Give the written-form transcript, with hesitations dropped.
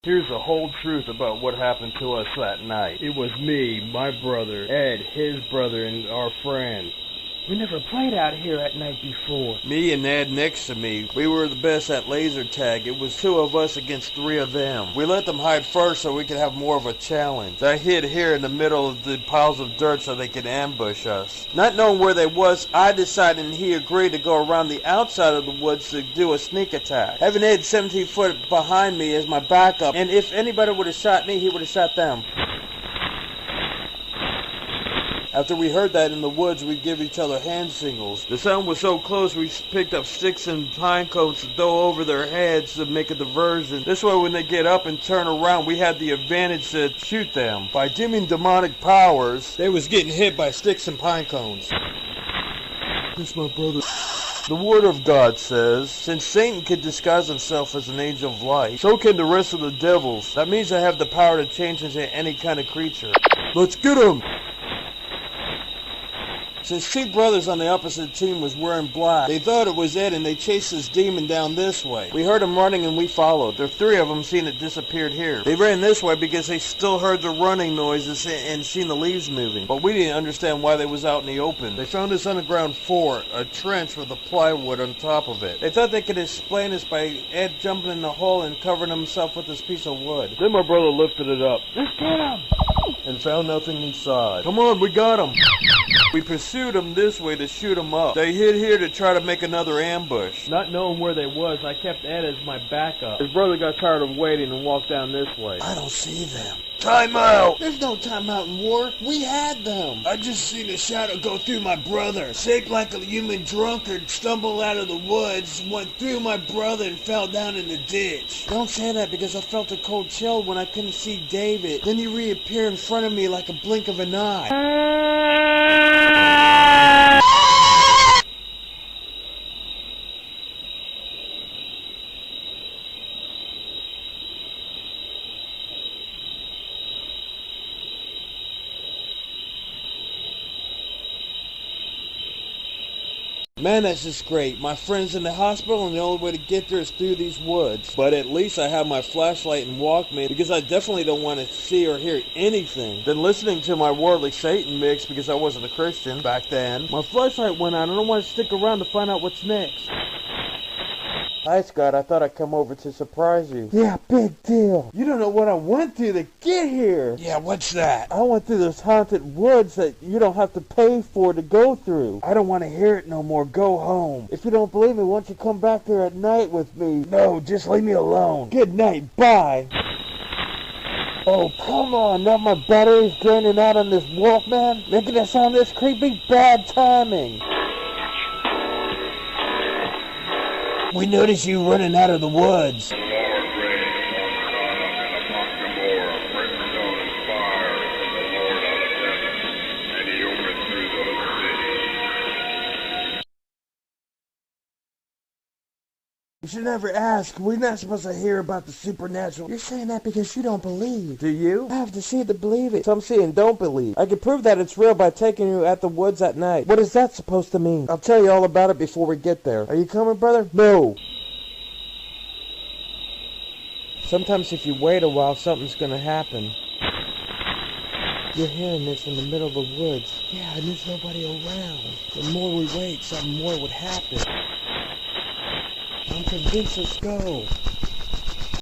Here's the whole truth about what happened to us that night. It was me, my brother, Ed, his brother, and our friend. We never played out here at night before. Me and Ed next to me, we were the best at laser tag. It was 2 of us against 3 of them. We let them hide first so we could have more of a challenge. I hid here in the middle of the piles of dirt so they could ambush us. Not knowing where they was, I decided and he agreed to go around the outside of the woods to do a sneak attack. Having Ed 17 foot behind me as my backup, and if anybody would have shot me, he would have shot them. After we heard that in the woods, we'd give each other hand signals. The sound was so close, we picked up sticks and pine cones to throw over their heads to make a diversion. This way, when they get up and turn around, we had the advantage to shoot them. By dimming demonic powers, they was getting hit by sticks and pine cones. This my brother. The Word of God says, since Satan can disguise himself as an angel of light, so can the rest of the devils. That means they have the power to change into any kind of creature. Let's get him! Since 2 brothers on the opposite team was wearing black, they thought it was Ed and they chased this demon down this way. We heard him running and we followed. There were 3 of them seen it disappeared here. They ran this way because they still heard the running noises and seen the leaves moving. But we didn't understand why they was out in the open. They found this underground fort, a trench with a plywood on top of it. They thought they could explain this by Ed jumping in the hole and covering himself with this piece of wood. Then my brother lifted it up. Let's get him! And found nothing inside. Come on, we got him! We pursued them this way to shoot them up. They hid here to try to make another ambush. Not knowing where they was, I kept Ed as my backup. His brother got tired of waiting and walked down this way. I don't see them. Time out! There's no time out in war. We had them. I just seen a shadow go through my brother. Shaped like a human drunkard, stumbled out of the woods, went through my brother and fell down in the ditch. Don't say that because I felt a cold chill when I couldn't see David. Then he reappeared in front of me like a blink of an eye. Man, that's just great. My friend's in the hospital and the only way to get there is through these woods. But at least I have my flashlight and Walkman because I definitely don't want to see or hear anything. Then listening to my worldly Satan mix because I wasn't a Christian back then. My flashlight went on. I don't want to stick around to find out what's next. Hi, Scott. I thought I'd come over to surprise you. Yeah, big deal. You don't know what I went through to get here. Yeah, what's that? I went through those haunted woods that you don't have to pay for to go through. I don't want to hear it no more. Go home. If you don't believe me, why don't you come back there at night with me? No, just leave me alone. Good night. Bye. Oh, come on. Now my battery's draining out on this Walkman. Making it sound this creepy? Bad timing. We noticed you running out of the woods. You should never ask. We're not supposed to hear about the supernatural. You're saying that because you don't believe. Do you? I have to see it to believe it. Some see and don't believe. I can prove that it's real by taking you at the woods at night. What is that supposed to mean? I'll tell you all about it before we get there. Are you coming, brother? No. Sometimes if you wait a while, something's gonna happen. You're hearing this in the middle of the woods. Yeah, and there's nobody around. The more we wait, something more would happen. I'm convinced. Let's go.